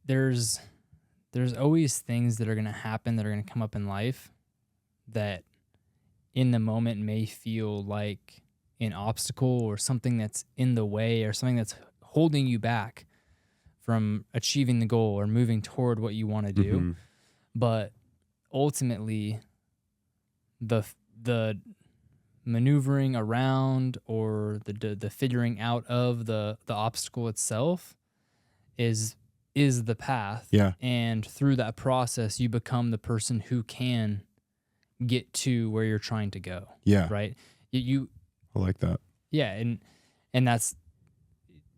there's always things that are going to happen that are going to come up in life that in the moment may feel like an obstacle or something that's in the way or something that's holding you back from achieving the goal or moving toward what you want to do. Mm-hmm. But ultimately, the maneuvering around or the figuring out of the obstacle itself is the path. Yeah. And through that process, you become the person who can get to where you're trying to go. Yeah. Right. You I like that. Yeah. And that's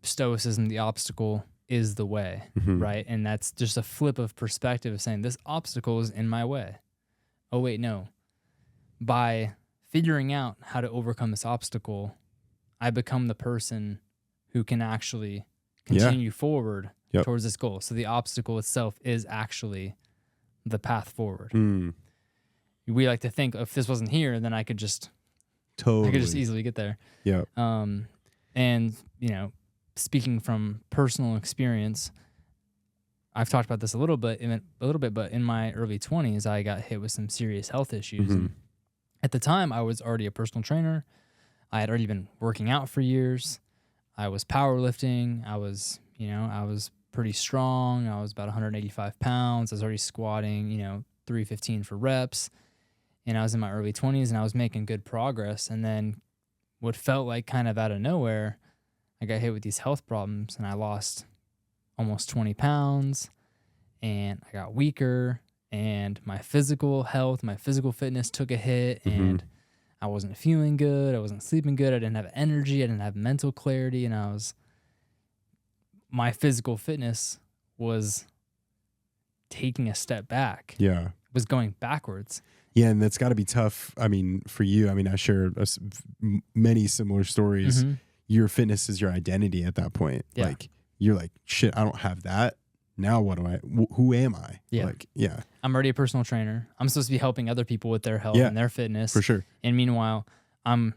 stoicism. The obstacle is the way. Mm-hmm. Right. And that's just a flip of perspective of saying this obstacle is in my way. Oh, wait, no. By figuring out how to overcome this obstacle, I become the person who can actually continue forward towards this goal. So the obstacle itself is actually the path forward. We like to think if this wasn't here, then I could just easily get there. Yeah. And speaking from personal experience, I've talked about this a little bit, but in my early 20s, I got hit with some serious health issues. Mm-hmm. And at the time, I was already a personal trainer. I had already been working out for years. I was powerlifting. I was pretty strong. I was about 185 pounds. I was already squatting, 315 for reps. And I was in my early 20s, and I was making good progress. And then what felt like kind of out of nowhere, I got hit with these health problems, and I lost almost 20 pounds, and I got weaker, and my physical health, my physical fitness took a hit, and I wasn't feeling good. I wasn't sleeping good. I didn't have energy. I didn't have mental clarity, and my physical fitness was taking a step back. Yeah. Was going backwards. Yeah, and that's got to be tough. I mean, for you, I share many similar stories. Mm-hmm. Your fitness is your identity at that point. Yeah. Like, you're like, shit, I don't have that. Now what do who am I? Yeah. Like, yeah. I'm already a personal trainer. I'm supposed to be helping other people with their health and their fitness. For sure. And meanwhile, I'm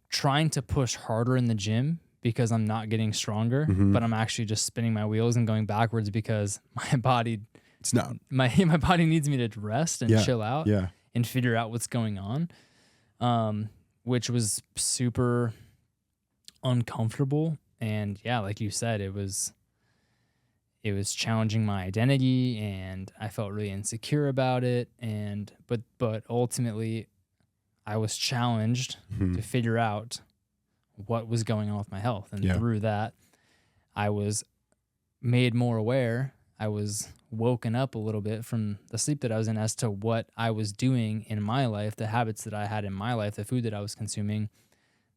trying to push harder in the gym because I'm not getting stronger, but I'm actually just spinning my wheels and going backwards because my body my body needs me to rest and chill out and figure out what's going on. Which was super uncomfortable. And yeah, like you said, it was challenging my identity, and I felt really insecure about it. And but ultimately, I was challenged to figure out what was going on with my health, and through that, I was made more aware. I was woken up a little bit from the sleep that I was in as to what I was doing in my life, the habits that I had in my life, the food that I was consuming,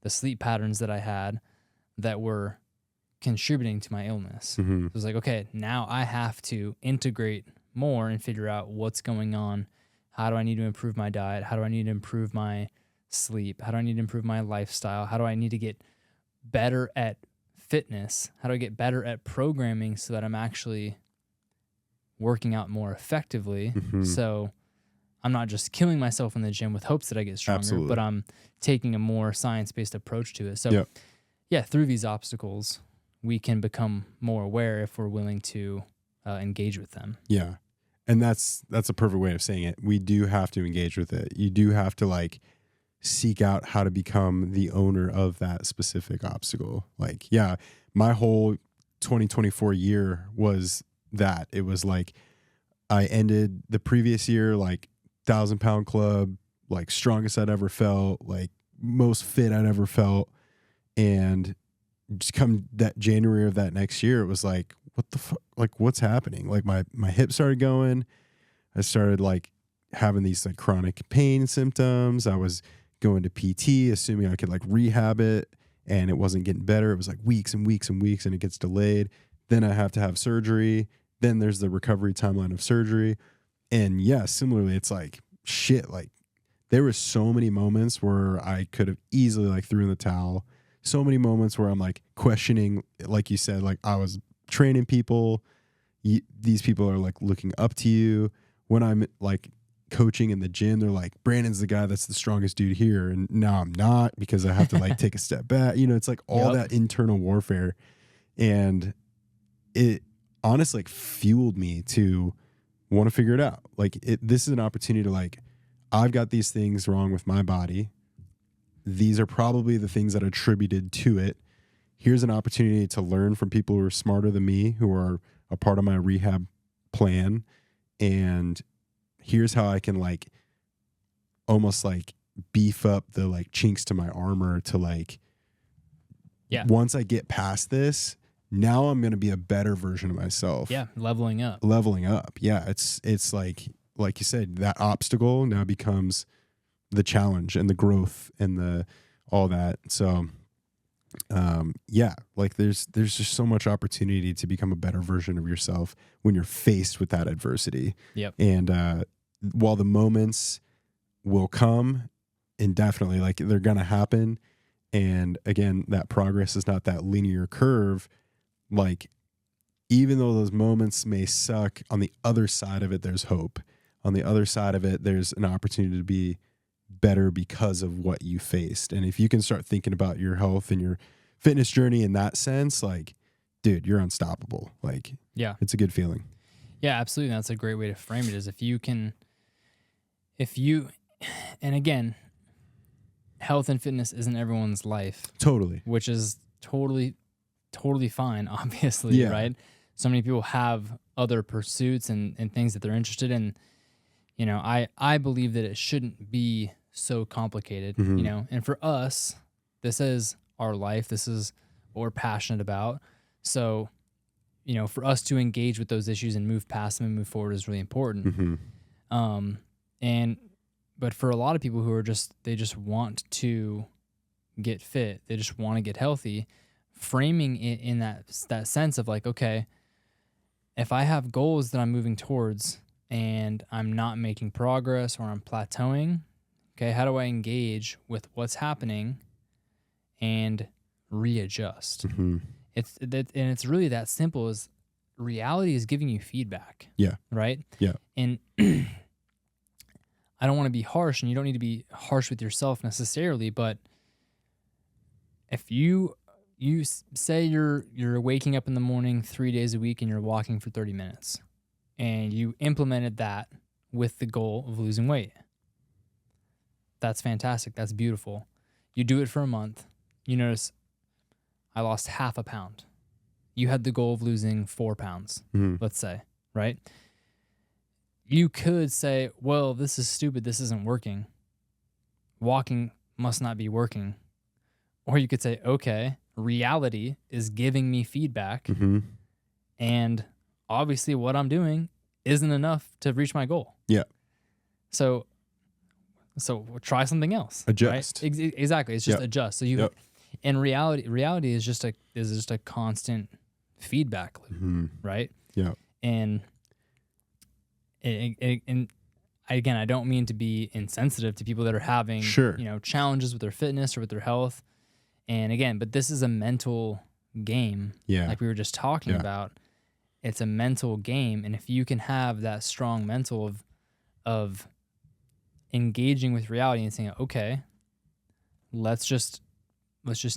the sleep patterns that I had that were contributing to my illness. It was like, okay, now I have to integrate more and figure out what's going on. How do I need to improve my diet? How do I need to improve my sleep? How do I need to improve my lifestyle? How do I need to get better at fitness? How do I get better at programming so that I'm actually working out more effectively? So I'm not just killing myself in the gym with hopes that I get stronger, but I'm taking a more science-based approach to it. So through these obstacles, we can become more aware if we're willing to engage with them. Yeah. And that's a perfect way of saying it. We do have to engage with it. You do have to seek out how to become the owner of that specific obstacle. My whole 2024 year was that. It was I ended the previous year 1,000-pound club, strongest I'd ever felt, most fit I'd ever felt. And just come that January of that next year, it was what the fuck? What's happening? My hips started going. I started having these chronic pain symptoms. I was going to PT, assuming I could rehab it, and it wasn't getting better. It was weeks and weeks and weeks, and it gets delayed. Then I have to have surgery. Then there's the recovery timeline of surgery. And yeah, similarly, it's shit. There were so many moments where I could have easily threw in the towel. So many moments where I'm questioning, like you said, I was training people. These people are looking up to you. When I'm coaching in the gym, they're Brandon's the guy that's the strongest dude here. And now I'm not because I have to take a step back. It's all that internal warfare. And honestly like fueled me to want to figure it out. Like this is an opportunity to like, I've got these things wrong with my body. These are probably the things that are attributed to it. Here's an opportunity to learn from people who are smarter than me, who are a part of my rehab plan. And here's how I can like almost like beef up the like chinks to my armor to like, once I get past this, now I'm going to be a better version of myself. Yeah. Leveling up. Yeah. It's like you said, that obstacle now becomes the challenge and the growth and the, all that. So, yeah, like there's just so much opportunity to become a better version of yourself when you're faced with that adversity. Yep. And, while the moments will come indefinitely, like they're going to happen. And again, that progress is not that linear curve. Like, even though those moments may suck, on the other side of it, there's hope. On the other side of it, there's an opportunity to be better because of what you faced. And if you can start thinking about your health and your fitness journey in that sense, like, dude, you're unstoppable. Like, yeah, it's a good feeling. Yeah, absolutely. That's a great way to frame it, is and again, health and fitness isn't everyone's life. Totally. Which is totally fine, obviously, right? So many people have other pursuits and things that they're interested in. You know, I believe that it shouldn't be so complicated, you know, and for us, this is our life. This is what we're passionate about. So, you know, for us to engage with those issues and move past them and move forward is really important. But for a lot of people who are they just want to get fit, they just want to get healthy, framing it in that sense of like, okay, if I have goals that I'm moving towards and I'm not making progress or I'm plateauing, okay, how do I engage with what's happening and readjust? It's really that simple. Is reality is giving you feedback. Yeah. Right? Yeah. And I don't want to be harsh, and you don't need to be harsh with yourself necessarily, but if you say you're waking up in the morning 3 days a week and you're walking for 30 minutes, and you implemented that with the goal of losing weight, that's fantastic. That's beautiful. You do it for a month. You notice I lost half a pound. You had the goal of losing 4 pounds, let's say, right? You could say, well, this is stupid. This isn't working. Walking must not be working. Or you could say, okay, reality is giving me feedback. And obviously what I'm doing isn't enough to reach my goal. Yeah. So try something else. Adjust. Right? Exactly. It's just adjust. So in reality is just a constant feedback loop, right? Yeah. And again, I don't mean to be insensitive to people that are having, challenges with their fitness or with their health. And again, but this is a mental game. Yeah. Like we were just talking about. It's a mental game. And if you can have that strong mental of engaging with reality and saying, okay, let's just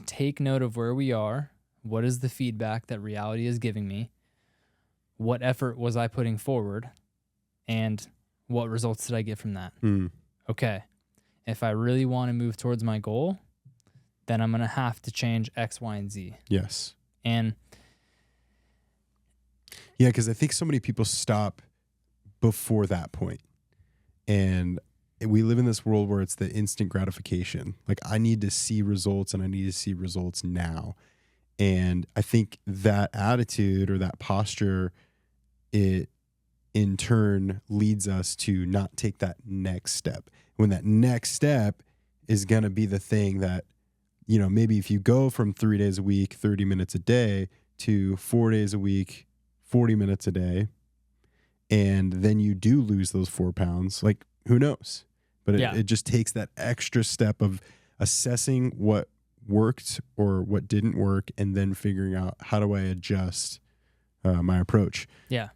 take note of where we are. What is the feedback that reality is giving me? What effort was I putting forward? And what results did I get from that? Okay. If I really want to move towards my goal, then I'm going to have to change X, Y, and Z. Yes. And yeah, because I think so many people stop before that point. And we live in this world where it's the instant gratification. Like, I need to see results, and I need to see results now. And I think that attitude or that posture, it in turn leads us to not take that next step. When that next step is going to be the thing that, maybe if you go from 3 days a week, 30 minutes a day, to 4 days a week, 40 minutes a day, and then you do lose those 4 pounds, like, who knows? But it just takes that extra step of assessing what worked or what didn't work, and then figuring out, how do I adjust my approach? Yeah.